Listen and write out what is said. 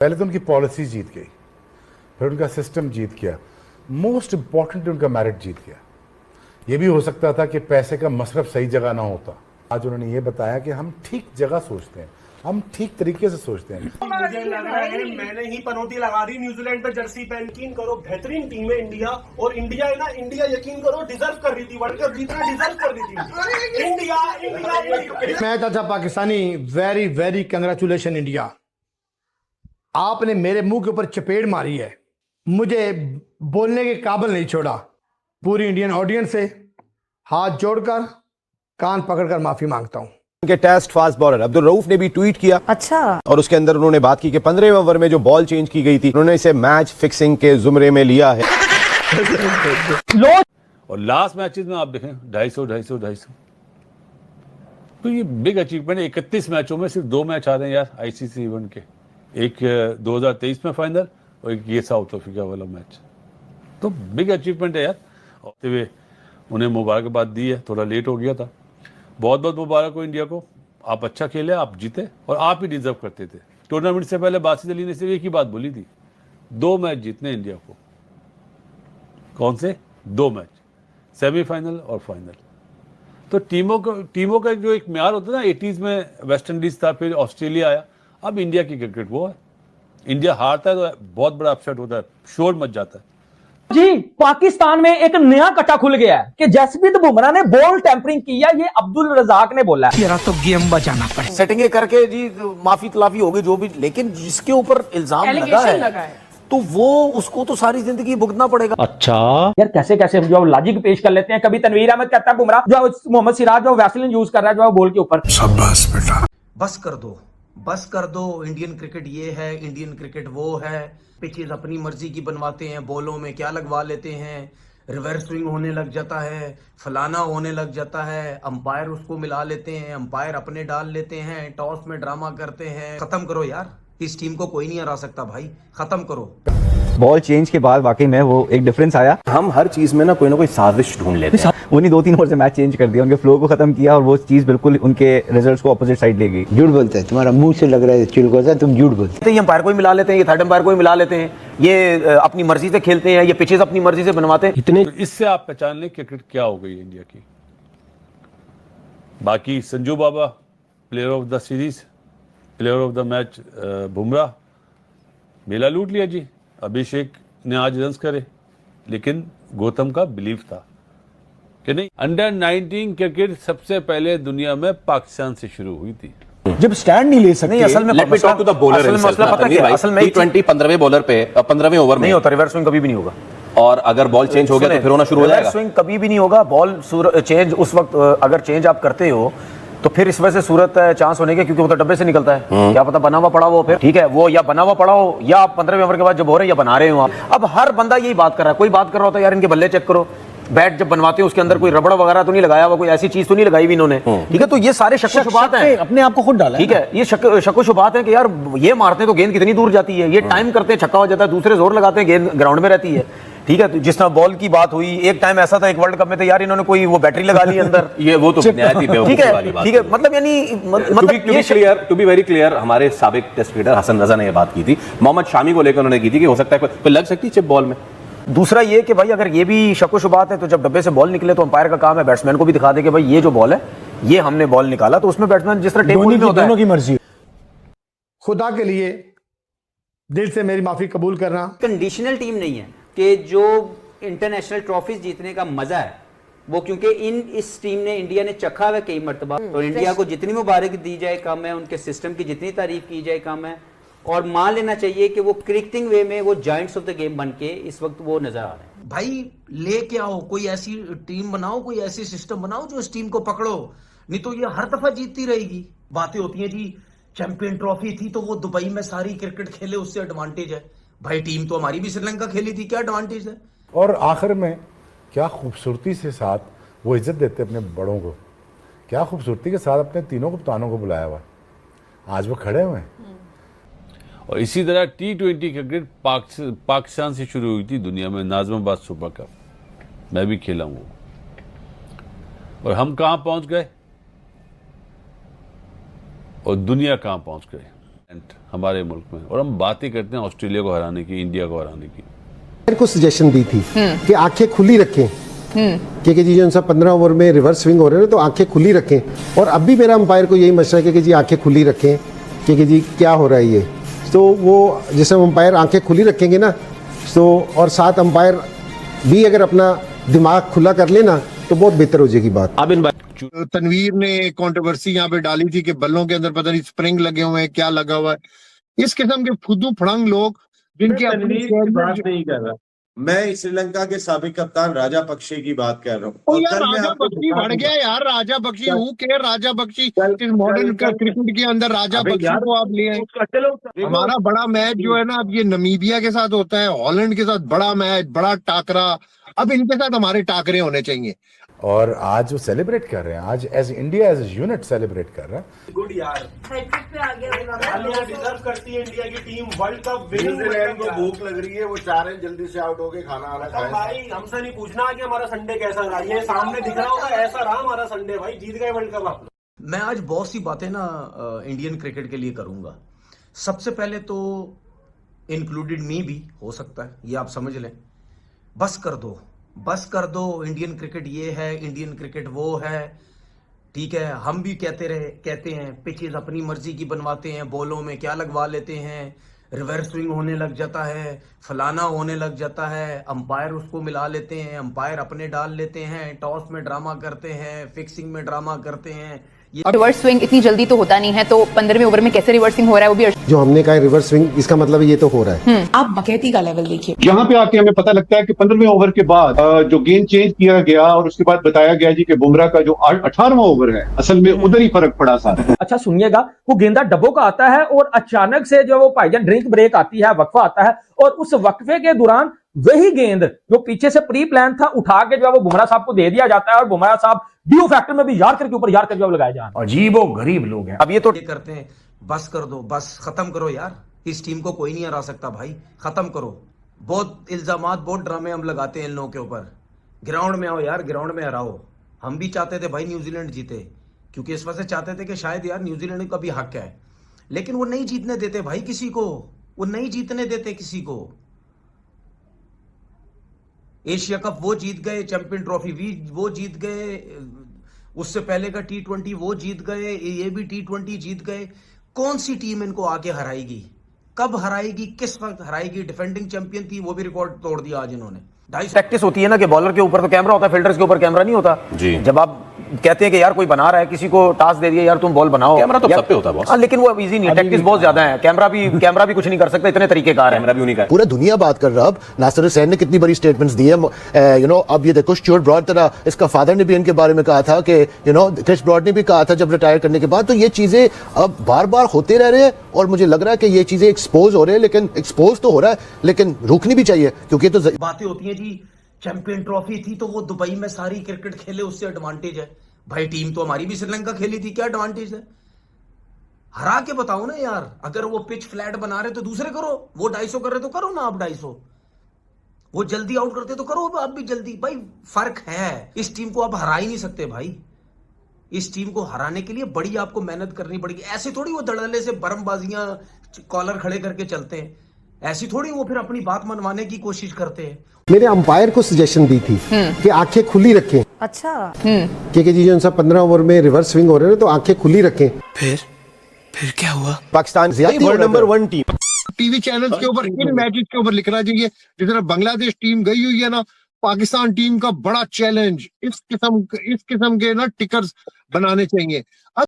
पहले तो उनकी पॉलिसी जीत गई, फिर उनका सिस्टम जीत गया, मोस्ट इंपॉर्टेंट उनका मेरिट जीत गया। ये भी हो सकता था कि पैसे का मसरफ सही जगह ना होता। आज उन्होंने ये बताया कि हम ठीक जगह सोचते हैं, हम ठीक तरीके से सोचते हैं। मुझे लग रहा है मैंने ही पनौती लगा दी न्यूजीलैंड पे जर्सी पहन। यकीन करो बेहतरीन टीम है इंडिया, और इंडिया है ना, इंडिया यकीन करो डिजर्व कर रही थी, वर्ल्ड कप जीतना डिजर्व कर रही थी इंडिया। मैं था Pakistani, very very congratulation India. आपने मेरे मुंह के ऊपर चपेट मारी है, मुझे बोलने के काबिल नहीं छोड़ा। पूरी इंडियन ऑडियंस से हाथ जोड़कर कान पकड़कर माफी मांगता हूं। के test fast bowler Abdul Rauf ने भी ट्वीट किया। अच्छा। और उसके अंदर उन्होंने बात की कि 15वें ओवर में जो बॉल चेंज की गई थी, उन्होंने इसे मैच फिक्सिंग के जुमरे में लिया है। और लास्ट मैचेस में आप देखें 250 तो ये बिग अचीवमेंट है। 31 मैचों में सिर्फ 2 मैच आ रहे हैं यार आईसीसी इवेंट के, एक 2023 में फाइनल और एक ये साउथ अफ्रीका वाला मैच। तो बिग अचीवमेंट है यार। होते हुए उन्हें मुबारकबाद दी है, थोड़ा लेट हो गया था। बहुत बहुत मुबारक हो इंडिया को, आप अच्छा खेले, आप जीते और आप ही डिजर्व करते थे। टूर्नामेंट से पहले बासित अली ने सिर्फ एक ही बात बोली थी, 2 मैच जीतने इंडिया को। कौन से 2 मैच? सेमीफाइनल और फाइनल। तो टीमों का जो एक म्यार होता है ना, 80s में वेस्ट इंडीज था, फिर ऑस्ट्रेलिया आया, अब इंडिया की क्रिकेट वो है। इंडिया हारता है तो बहुत बड़ा अपसेट होता है, शोर मच जाता है। जी, पाकिस्तान में एक नया कट्टा खुल गया है कि जसप्रीत बुमराह ने बॉल टैंपरिंग किया, ये अब्दुल रजाक ने बोला है। मेरा तो गेम बचाना पड़े। सेटिंगे करके जी माफी तलाफी होगी जो भी, लेकिन जिसके ऊपर इल्जाम लगा है तो वो उसको तो सारी जिंदगी भुगतना पड़ेगा। अच्छा यार, कैसे कैसे जो लॉजिक पेश कर लेते हैं। कभी तनवीर अहमद कहता है बुमराह जो मोहम्मद सिराज जो वैसलीन यूज कर रहा है जो बॉल के ऊपर। शाबाश बेटा, बस कर दो, बस कर दो। इंडियन क्रिकेट ये है, इंडियन क्रिकेट वो है। पिचेस अपनी मर्जी की बनवाते हैं, बॉलों में क्या लगवा लेते हैं, रिवर्स स्विंग होने लग जाता है, फलाना होने लग जाता है, अंपायर उसको मिला लेते हैं, अंपायर अपने डाल लेते हैं, टॉस में ड्रामा करते हैं। खत्म करो यार, इस टीम को कोई नहीं हरा सकता भाई, खत्म करो। बॉल चेंज के बाद वाकई में वो एक डिफरेंस आया। हम हर चीज में ना कोई साजिश ढूंढ लेते हैं। उन्हीं 2-3 ओवर से मैच चेंज कर दिया, उनके फ्लो को खत्म किया और वो चीज बिल्कुल उनके रिजल्ट्स को अपोजिट साइड ले गई। झूठ बोलते हैं, तुम्हारा मुंह से लग रहा है चिलगोजा, तुम झूठ बोलते ये अंपायर को ही मिला लेते हैं, ये थर्ड अंपायर को ही मिला लेते हैं, ये अपनी मर्जी से खेलते हैं, ये पिचेस अपनी मर्जी से बनवाते हैं। इतने तो इससे आप पहचान लें क्रिकेट क्या हो गई इंडिया की। बाकी Sanju Baba player of the series, player of the match Bumrah, मेला लूट लिया जी। अभिषेक ने आज रन्स करे, लेकिन गौतम का बिलीव था कि नहीं। अंडर 19 क्रिकेट सबसे पहले दुनिया में पाकिस्तान से शुरू हुई थी। जब स्टैंड नहीं ले सकते। नहीं, असल में let me talk to the bowler himself. मसला पता क्या है? असल में T20 15वें बॉलर पे 15वें ओवर में नहीं होता, रिवर्स स्विंग कभी भी नहीं होगा। और अगर बॉल चेंज हो गया तो फिर होना शुरू हो जाएगा। रिवर्स स्विंग कभी भी नहीं होगा। बॉल चेंज उस वक्त अगर चेंज आप करते हो तो फिर इस वजह से सूरत है चांस होने के, क्योंकि वो तो डब्बे से निकलता है। क्या पता बना हुआ पड़ा हो, फिर ठीक है वो या बना हुआ पड़ा हो, या आप 15वें ओवर के बाद जब हो रहे हैं या बना रहे हो आप। अब हर बंदा यही बात कर रहा है, कोई बात कर रहा होता है यार इनके बल्ले चेक करो, बैट जब बनवाते हो उसके अंदर कोई रबड़ वगैरह तो नहीं लगाया हुआ, कोई ऐसी चीज तो नहीं लगाई हुई इन्होंने। ठीक है, तो ये सारे शक शुबात हैं, अपने आप को खुद डाला। ठीक है, ये शक शुबात है कि यार ये मारते हैं तो गेंद कितनी दूर जाती है, ये टाइम करते हैं छक्का हो जाता है, दूसरे जोर लगाते हैं गेंद ग्राउंड में रहती है। ठीक है, तो जिस तरह बॉल की बात हुई, एक टाइम ऐसा था एक वर्ल्ड कप में तो यार इन्होंने कोई वो बैटरी लगा ली अंदर। ये वो तो निहायत ही बेवकूफी वाली बात। ठीक है, मतलब यानी टू बी वेरी क्लियर, हमारे साबिक टेस्ट क्रिकेटर हसन रजा ने ये बात की थी, मोहम्मद शामी को लेकर उन्होंने की थी कि हो सकता है कोई लग सकती है चिप बॉल में। दूसरा ये कि भाई अगर ये भी शक शुबात है तो जब डब्बे से बॉल निकले तो अंपायर का काम है बैट्समैन को भी दिखा दे कि भाई ये जो बॉल है ये हमने बॉल निकाला, तो उसमें बैट्समैन जिस तरह टेबल में होता है दोनों की मर्जी। खुदा के लिए दिल से मेरी माफी कबूल करना। कंडीशनल टीम नहीं है कि जो इंटरनेशनल ट्रॉफीज जीतने का मजा है वो, क्योंकि इस टीम ने, इंडिया ने चखा है कई मरतबा। तो इंडिया को जितनी मुबारक दी जाए कम है, उनके सिस्टम की जितनी तारीफ की जाए कम है। और मान लेना चाहिए कि वो क्रिकेटिंग वे में वो जायंट्स ऑफ द गेम बन के इस वक्त वो नजर आ रहे हैं। भाई लेके आओ, कोई ऐसी टीम बनाओ, कोई ऐसी सिस्टम बनाओ जो इस टीम को पकड़ो, नहीं तो ये हर दफा जीतती रहेगी। बातें होती हैं जी चैंपियन ट्रॉफी थी तो वो दुबई में सारी क्रिकेट खेले उससे एडवांटेज है। भाई टीम तो हमारी भी श्रीलंका खेली थी, क्या एडवांटेज है। और आखिर में क्या खूबसूरती से साथ वो इज्जत देते अपने बड़ों को, क्या खूबसूरती के साथ अपने तीनों कप्तानों को बुलाया हुआ, आज वो खड़े हुए हैं। और इसी तरह T20 क्रिकेट पाकिस्तान से शुरू हुई थी दुनिया में, नाज़िमाबाद सुपर कप मैं भी खेला हूँ। और हम कहाँ पहुँच गए और दुनिया कहाँ पहुँच गए। हमारे मुल्क में, और हम बातें करते हैं ऑस्ट्रेलिया को हराने की, इंडिया को हराने की। मेरे को सजेशन दी थी कि आंखें खुली रखें, क्योंकि जी जो 15 ओवर में रिवर्स स्विंग हो रहे हैं तो आंखें खुली रखें। और अब भी मेरा अंपायर को यही मशवरा है कि जी आंखें खुली रखें, क्योंकि जी क्या हो रहा है ये। तो वो जैसे अंपायर आंखें खुली रखेंगे ना, तो और साथ अंपायर भी अगर अपना दिमाग खुला कर लेना तो बहुत बेहतर हो जाएगी बात। तनवीर ने कंट्रोवर्सी यहाँ पे डाली थी कि बल्लों के अंदर पता नहीं स्प्रिंग लगे हुए हैं, क्या लगा हुआ है। इस किस्म के फुद्दू फड़ंग लोग जिनके बात नहीं कर रहा, मैं श्रीलंका के साबिक कप्तान राजा पक्षी की बात कर रहा हूँ। यार राजा बख्शी बढ़ गया यार, राजा बख्शी हूँ के राजा बख्शी इस मॉडर्न क्रिकेट के अंदर राजा बख्शी को आप ले आए। हमारा बड़ा मैच जो है ना अब ये नमीबिया के साथ होता है, हॉलैंड के साथ बड़ा मैच, बड़ा टाकरा, अब इनके साथ हमारे टाकरे होने चाहिए। और आज वो सेलिब्रेट कर रहे हैं, आज as India as unit celebrate कर रहा है। गुड यार, डिजर्व करती है इंडिया की team world cup winning. New Zealand को भूख लग रही है, वो चाह रहे हैं जल्दी से आउट होके खाना आना खाए। भाई हमसे नहीं पूछना कि हमारा संडे कैसा रहा, ये सामने दिख रहा होगा ऐसा रहा हमारा संडे। भाई जीत गए वर्ल्ड कप आप। मैं आज बहुत सी बातें ना इंडियन क्रिकेट के लिए करूंगा। सबसे पहले तो इंक्लूडेड मी भी हो सकता है, ये आप समझ लें। बस कर दो, इंडियन क्रिकेट ये है, इंडियन क्रिकेट वो है, ठीक है। हम भी कहते हैं पिचेस अपनी मर्जी की बनवाते हैं, बॉलों में क्या लगवा लेते हैं, रिवर्स स्विंग होने लग जाता है, फलाना होने लग जाता है, अंपायर उसको मिला लेते हैं, अंपायर अपने डाल लेते हैं, टॉस में ड्रामा करते हैं, फिक्सिंग में ड्रामा करते हैं। रिवर्स स्विंग इतनी जल्दी तो होता नहीं है, तो 15वें ओवर में कैसे रिवर्सिंग हो रहा है वो भी जो हमने कहा रिवर्स स्विंग, इसका मतलब ये तो हो रहा है। आप बकैती का लेवल देखिए। यहाँ पे आके हमें पता लगता है कि 15वें ओवर के बाद जो गेंद चेंज किया गया और उसके बाद बताया गया जी कि बुमराह का जो 18वां ओवर है असल में उधर ही फर्क पड़ा सारा। अच्छा सुनिएगा, वो गेंदा डब्बो का आता है और अचानक से जो वो भाईजान ड्रिंक ब्रेक आती है, वक्फा आता है, और उस वक्फे के दौरान वही गेंद जो पीछे से प्री प्लान था उठा के जो है वो बुमराह साहब को दे दिया जाता है, और बुमराह साहब ड्यू फैक्टर में भी यार्कर के ऊपर यार्कर जो लगाए जा रहे हैं। अजीबो गरीब लोग हैं। अब ये तो करते हैं, बस कर दो, बस खत्म करो यार। इस टीम को कोई नहीं हरा सकता भाई, खत्म करो। बहुत इल्जामात, बहुत ड्रामे हम लगाते हैं इन लोगों के ऊपर। ग्राउंड में आओ यार, ग्राउंड में हराओ। हम भी चाहते थे भाई न्यूजीलैंड जीते, क्योंकि इस वजह से चाहते थे कि शायद यार न्यूजीलैंड का भी हक है, लेकिन वो नहीं जीतने देते भाई किसी को, वो नहीं जीतने देते किसी को। एशिया कप वो जीत गए, चैंपियन ट्रॉफी भी वो जीत गए, उससे पहले का T20 वो जीत गए, ये भी T20 जीत गए। कौन सी टीम इनको आके हराएगी, कब हराएगी, किस वक्त हराएगी? डिफेंडिंग चैंपियन थी, वो भी रिकॉर्ड तोड़ दिया आज इन्होंने। प्रैक्टिस होती है ना कि बॉलर के ऊपर तो कैमरा होता है, फील्डर्स के ऊपर कैमरा नहीं होता जी। जब आप कहते हैं कि यार कोई बना रहा है, किसी को टास्क दे दिया यार तुम बॉल बनाओ, कैमरा तो सब पे होता है, लेकिन वो इजी नहीं, टैक्टिक्स बहुत ज्यादा है। कैमरा भी कुछ नहीं कर सकता, इतने तरीकेकार है, कैमरा भी उन्हीं का। पूरा दुनिया बात कर रहा है। अब नासिर हुसैन ने कितनी बड़ी स्टेटमेंट्स दी है, यू नो। अब ये देखो स्टुअर्ट ब्रॉड तरह, इसका फादर ने भी इनके बारे में कहा था कि यू नो, क्रिस ब्रॉड ने भी कहा था जब रिटायर करने के बाद। तो ये चीजें अब बार बार होते रह रहे हैं, और मुझे लग रहा है कि ये चीजें एक्सपोज हो रहे हैं, लेकिन एक्सपोज तो हो रहा है, लेकिन रुकनी भी चाहिए, क्योंकि तो बातें होती हैं जी। चैंपियन ट्रॉफी थी तो वो दुबई में सारी क्रिकेट खेले, उससे एडवांटेज है। भाई टीम तो हमारी भी श्रीलंका खेली थी, क्या एडवांटेज है? हरा के बताओ ना यार। अगर वो पिच फ्लैट बना रहे तो दूसरे करो, वो 250 कर रहे तो करो ना आप 250। वो जल्दी आउट करते तो करो आप भी जल्दी। भाई फर्क है, इस टीम को आप हरा ही नहीं सकते भाई। इस टीम को हराने के लिए बड़ी आपको मेहनत करनी पड़ेगी। ऐसे थोड़ी वो धड़ल्ले से बरमबाजियां कॉलर खड़े करके चलते हैं, ऐसी थोड़ी वो फिर अपनी बात मनवाने की कोशिश करते हैं। मेरे अंपायर को सजेशन दी थी कि आंखें खुली रखें। अच्छा क्योंकि जी जो 15 ओवर में रिवर्स स्विंग हो रहे हैं तो आंखें खुली रखें। फिर क्या हुआ? Pakistan world number 1 team. TV channels के ऊपर इन मैचेस के ऊपर लिखना चाहिए। जिस तरह बांग्लादेश टीम गई हुई है ना, पाकिस्तान टीम का बड़ा चैलेंज, इस किस्म के ना टिकर्स बनाने चाहिए।